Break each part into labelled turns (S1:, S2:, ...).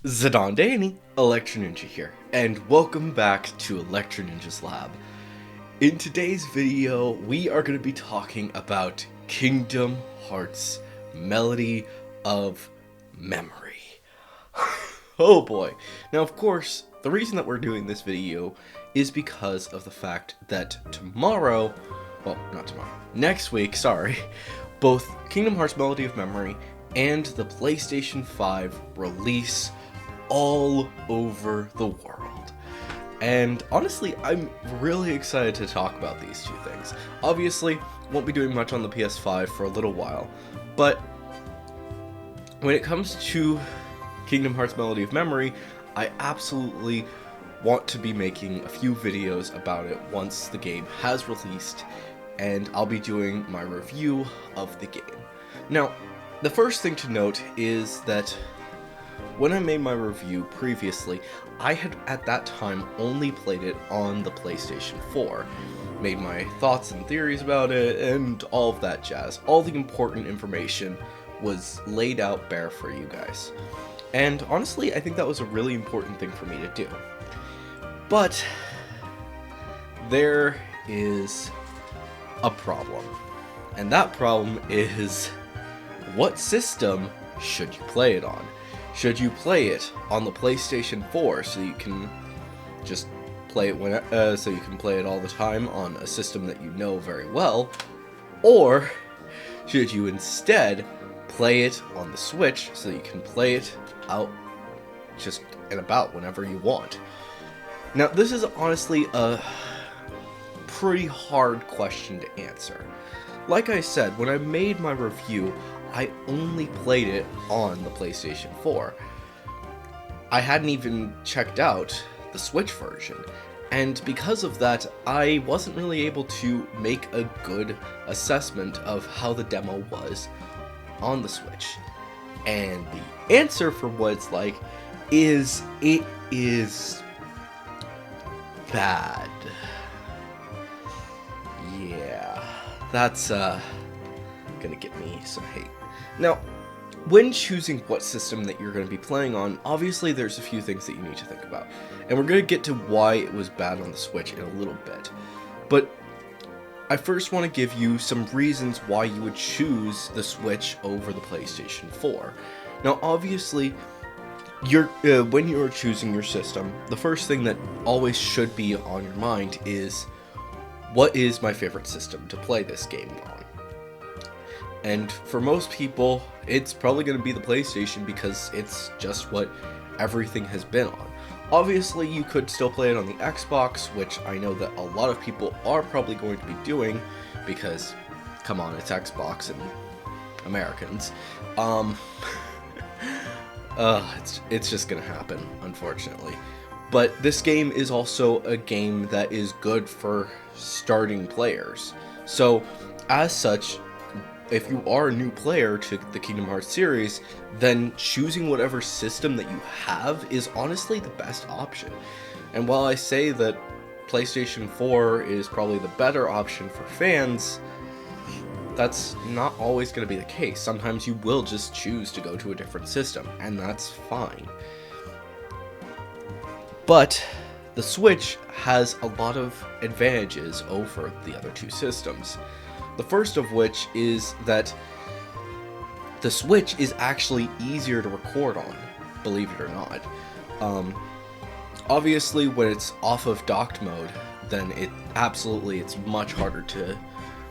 S1: Zadandani, Electro Ninja here, and welcome back to Electro Ninja's Lab. In today's video, we are going to be talking about Kingdom Hearts Melody of Memory. Oh boy. Now, of course, the reason that we're doing this video is because of the fact that next week, both Kingdom Hearts Melody of Memory and the PlayStation 5 release all over the world. And honestly, I'm really excited to talk about these two things. Obviously, won't be doing much on the PS5 for a little while, but when it comes to Kingdom Hearts Melody of Memory, I absolutely want to be making a few videos about it once the game has released, and I'll be doing my review of the game. Now, the first thing to note is that when I made my review previously, I had at that time only played it on the PlayStation 4, made my thoughts and theories about it, and all of that jazz. All the important information was laid out bare for you guys. And honestly, I think that was a really important thing for me to do. But there is a problem. And that problem is, what system should you play it on? Should you play it on the PlayStation 4 so you can just play it so you can play it all the time on a system that you know very well? Or should you instead play it on the Switch so you can play it out just and about whenever you want? Now, this is honestly a pretty hard question to answer. Like I said, when I made my review, I only played it on the PlayStation 4. I hadn't even checked out the Switch version, and because of that, I wasn't really able to make a good assessment of how the demo was on the Switch. And the answer for what it's like is, it is bad. Yeah, that's gonna get me some hate. Now, when choosing what system that you're going to be playing on, obviously there's a few things that you need to think about. And we're going to get to why it was bad on the Switch in a little bit. But I first want to give you some reasons why you would choose the Switch over the PlayStation 4. Now, obviously, when you're choosing your system, the first thing that always should be on your mind is, what is my favorite system to play this game on? And for most people, it's probably going to be the PlayStation because it's just what everything has been on. Obviously, you could still play it on the Xbox, which I know that a lot of people are probably going to be doing because, come on, it's Xbox and Americans. It's just going to happen, unfortunately. But this game is also a game that is good for starting players. So, as such, if you are a new player to the Kingdom Hearts series, then choosing whatever system that you have is honestly the best option. And while I say that PlayStation 4 is probably the better option for fans, that's not always going to be the case. Sometimes you will just choose to go to a different system, and that's fine. But the Switch has a lot of advantages over the other two systems. The first of which is that the Switch is actually easier to record on, believe it or not. Obviously, when it's off of docked mode, then it's much harder to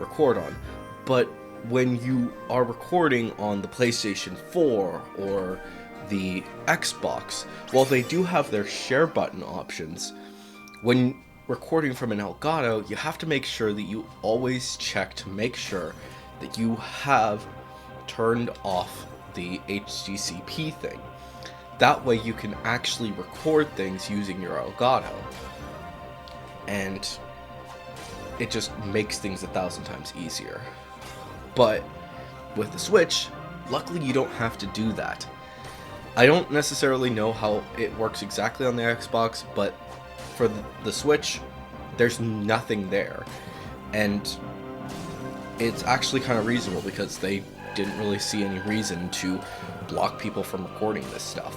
S1: record on. But when you are recording on the PlayStation 4 or the Xbox, while they do have their share button options, when recording from an Elgato, you have to make sure that you always check to make sure that you have turned off the HDCP thing. That way you can actually record things using your Elgato. And it just makes things 1,000 times easier. But with the Switch, luckily you don't have to do that. I don't necessarily know how it works exactly on the Xbox, but for the Switch, there's nothing there. And it's actually kind of reasonable because they didn't really see any reason to block people from recording this stuff.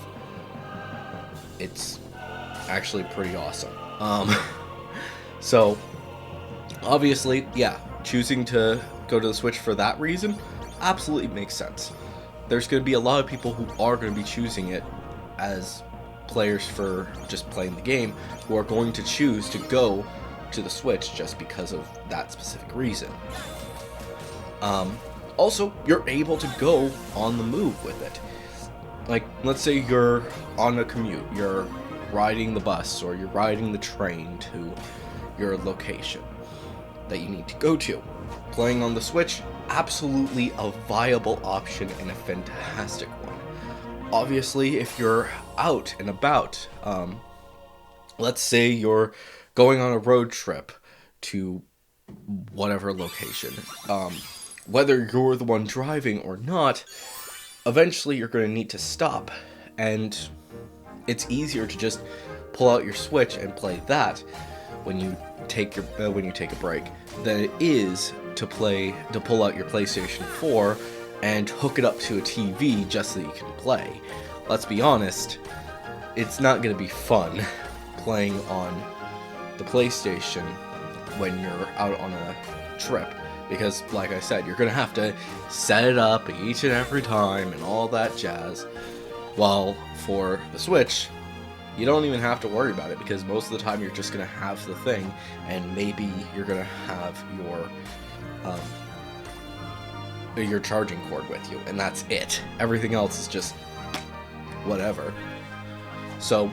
S1: it's actually pretty awesome. So obviously, yeah, choosing to go to the Switch for that reason absolutely makes sense. There's going to be a lot of people who are going to be choosing it as players for just playing the game, who are going to choose to go to the Switch just because of that specific reason. Also, you're able to go on the move with it. Like, let's say you're on a commute, you're riding the bus or you're riding the train to your location that you need to go to. Playing on the Switch, absolutely a viable option and a fantastic one. Obviously, if you're out and about, let's say you're going on a road trip to whatever location, whether you're the one driving or not, eventually you're going to need to stop, and it's easier to just pull out your Switch and play that when you take a break than it is to pull out your PlayStation 4 and hook it up to a TV just so that you can play. Let's be honest, it's not going to be fun playing on the PlayStation when you're out on a trip, because like I said, you're going to have to set it up each and every time and all that jazz. While for the Switch, you don't even have to worry about it, because most of the time you're just going to have the thing, and maybe you're going to have your charging cord with you, and that's it. Everything else is just whatever. So,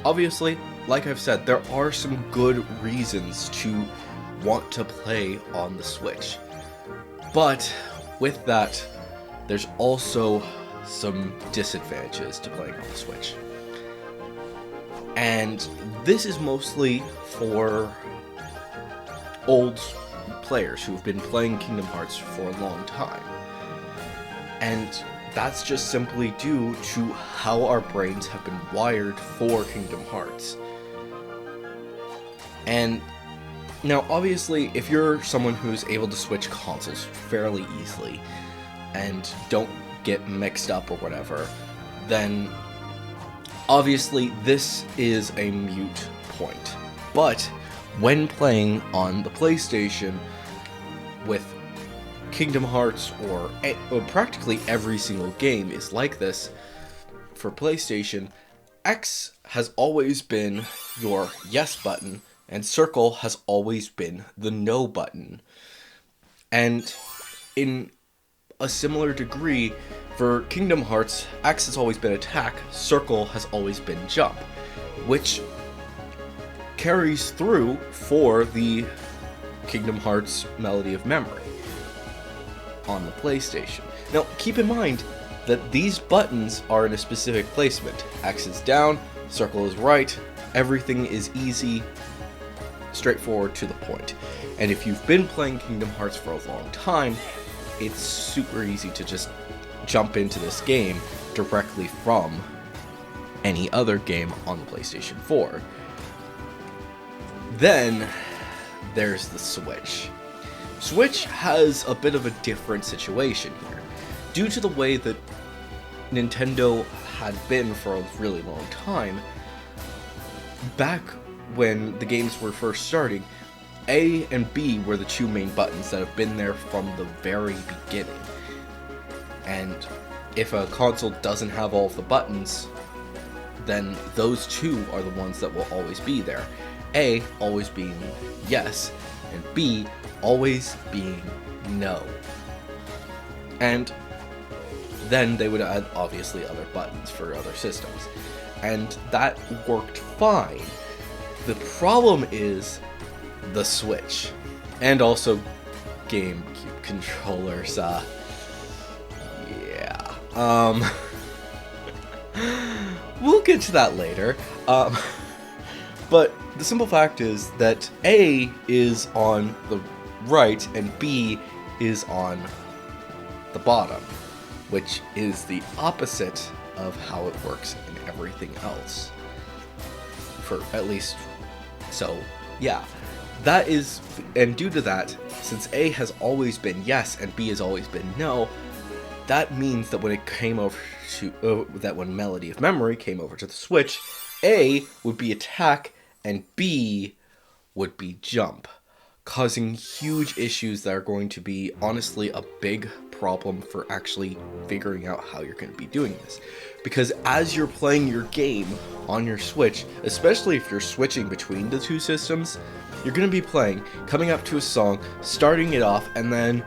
S1: obviously, like I've said, there are some good reasons to want to play on the Switch. But with that, there's also some disadvantages to playing on the Switch. And this is mostly for old players who have been playing Kingdom Hearts for a long time. And that's just simply due to how our brains have been wired for Kingdom Hearts. And now, obviously, if you're someone who's able to switch consoles fairly easily and don't get mixed up or whatever, then obviously this is a moot point. But when playing on the PlayStation with Kingdom Hearts, or practically every single game is like this for PlayStation, X has always been your yes button, and circle has always been the no button. And in a similar degree, for Kingdom Hearts, X has always been attack, circle has always been jump, which carries through for the Kingdom Hearts Melody of Memory on the PlayStation. Now, keep in mind that these buttons are in a specific placement. X is down, circle is right, everything is easy, straightforward, to the point. And if you've been playing Kingdom Hearts for a long time, it's super easy to just jump into this game directly from any other game on the PlayStation 4. Then there's the Switch. Switch has a bit of a different situation here. Due to the way that Nintendo had been for a really long time, back when the games were first starting, A and B were the two main buttons that have been there from the very beginning. And if a console doesn't have all of the buttons, then those two are the ones that will always be there. A always being yes, and B always being no. And then they would add, obviously, other buttons for other systems. And that worked fine. The problem is the Switch. And also GameCube controllers. We'll get to that later. But the simple fact is that A is on the right and B is on the bottom, which is the opposite of how it works in everything else. For at least, so yeah, that is, and due to that, since A has always been yes and B has always been no, that means that when it came over to, that when Melody of Memory came over to the Switch, A would be attack, and B would be jump, causing huge issues that are going to be honestly a big problem for actually figuring out how you're going to be doing this. Because as you're playing your game on your Switch, especially if you're switching between the two systems, you're going to be playing, coming up to a song, starting it off, and then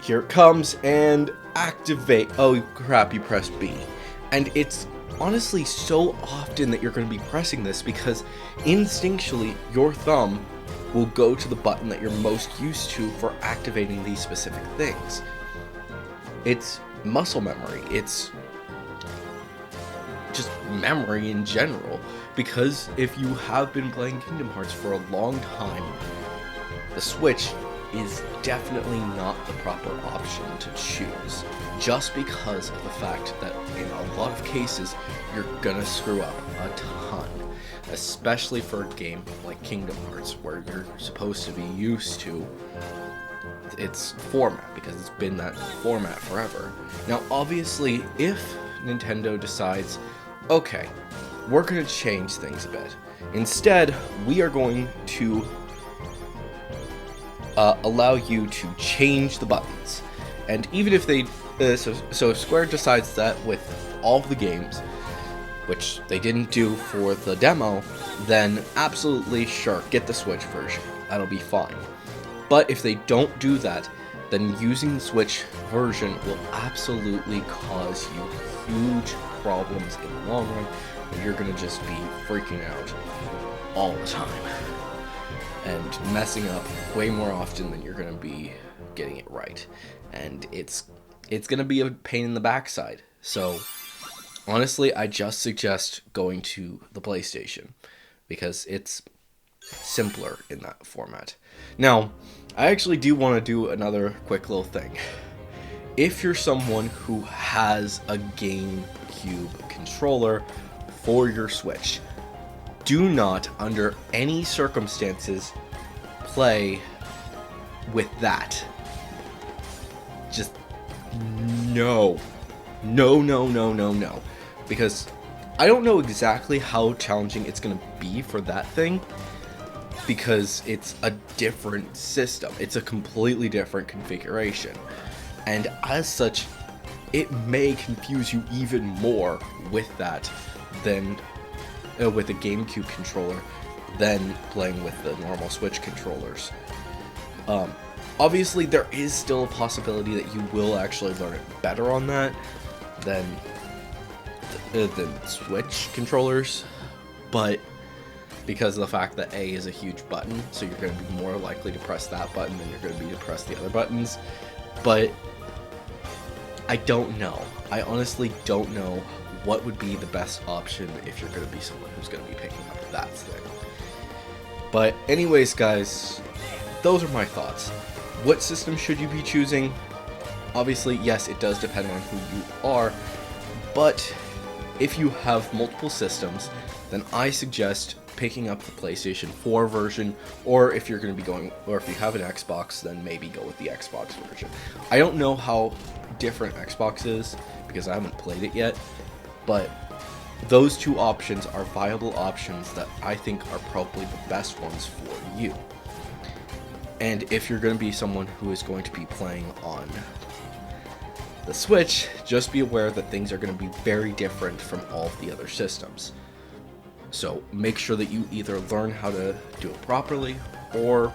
S1: here it comes, and activate. Oh crap, you pressed B. And it's honestly so often that you're going to be pressing this because instinctually your thumb will go to the button that you're most used to for activating these specific things. It's muscle memory. It's just memory in general. Because if you have been playing Kingdom Hearts for a long time, the Switch is definitely not the proper option to choose. Just because of the fact that in a lot of cases, you're gonna screw up a ton. Especially for a game like Kingdom Hearts, where you're supposed to be used to its format, because it's been that format forever. Now, obviously, if Nintendo decides, okay, we're going to change things a bit. Instead, we are going to allow you to change the buttons. And even if they... so if Square decides that with all of the games, which they didn't do for the demo, then absolutely sure, get the Switch version. That'll be fine. But if they don't do that, then using the Switch version will absolutely cause you huge problems in the long run, and you're gonna just be freaking out all the time and messing up way more often than you're gonna be getting it right. And it's gonna be a pain in the backside. So honestly, I just suggest going to the PlayStation because it's simpler in that format. Now, I actually do want to do another quick little thing. If you're someone who has a GameCube controller for your Switch, do not, under any circumstances, play with that. Just no. No. Because I don't know exactly how challenging it's going to be for that thing, because it's a different system. It's a completely different configuration. And as such, it may confuse you even more with that than with a GameCube controller than playing with the normal Switch controllers. Obviously, there is still a possibility that you will actually learn it better on that than Switch controllers, but because of the fact that A is a huge button, so you're going to be more likely to press that button than you're going to be to press the other buttons. But I don't know. I honestly don't know what would be the best option if you're going to be someone who's going to be picking up that thing. But anyways, guys, those are my thoughts. What system should you be choosing? Obviously, yes, it does depend on who you are, but if you have multiple systems, then I suggest picking up the PlayStation 4 version, or if you're going to be going, or if you have an Xbox, then maybe go with the Xbox version. I don't know how different Xbox is, because I haven't played it yet, but those two options are viable options that I think are probably the best ones for you. And if you're going to be someone who is going to be playing on the Switch, just be aware that things are going to be very different from all of the other systems. So make sure that you either learn how to do it properly, or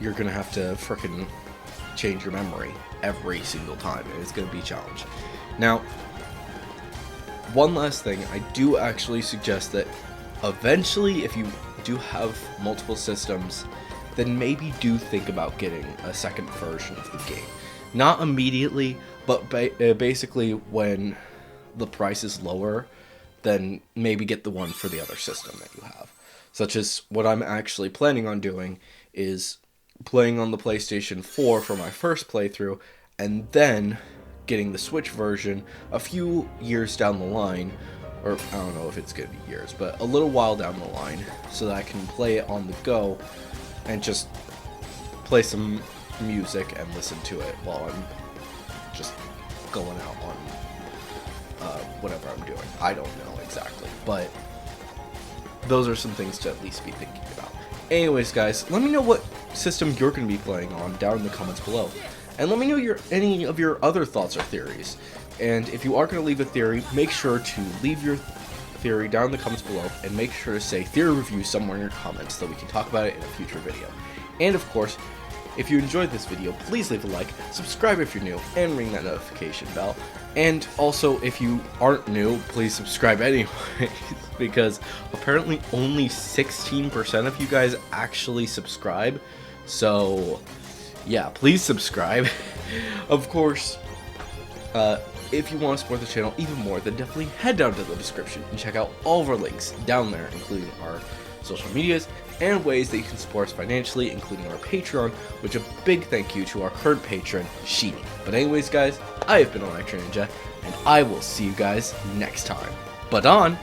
S1: you're going to have to frickin' change your memory every single time, and it's going to be a challenge. Now, one last thing, I do actually suggest that eventually, if you do have multiple systems, then maybe do think about getting a second version of the game. Not immediately, but basically when the price is lower, then maybe get the one for the other system that you have. Such as what I'm actually planning on doing is playing on the PlayStation 4 for my first playthrough, and then getting the Switch version a few years down the line, or I don't know if it's going to be years, but a little while down the line, so that I can play it on the go and just play some music and listen to it while I'm just going out on whatever I'm doing. I don't know exactly, but those are some things to at least be thinking about. Anyways, guys, let me know what system you're going to be playing on down in the comments below. And let me know any of your other thoughts or theories. And if you are going to leave a theory, make sure to leave your theory down in the comments below, and make sure to say theory review somewhere in your comments so we can talk about it in a future video. And of course, if you enjoyed this video, please leave a like, subscribe if you're new, and ring that notification bell. And also, if you aren't new, please subscribe anyway, because apparently only 16% of you guys actually subscribe. So, yeah, please subscribe. Of course, if you want to support the channel even more, then definitely head down to the description and check out all of our links down there, including our social medias and ways that you can support us financially, including our Patreon, which a big thank you to our current patron, Sheeny. But anyways, guys, I have been Electro Ninja, and I will see you guys next time. But on!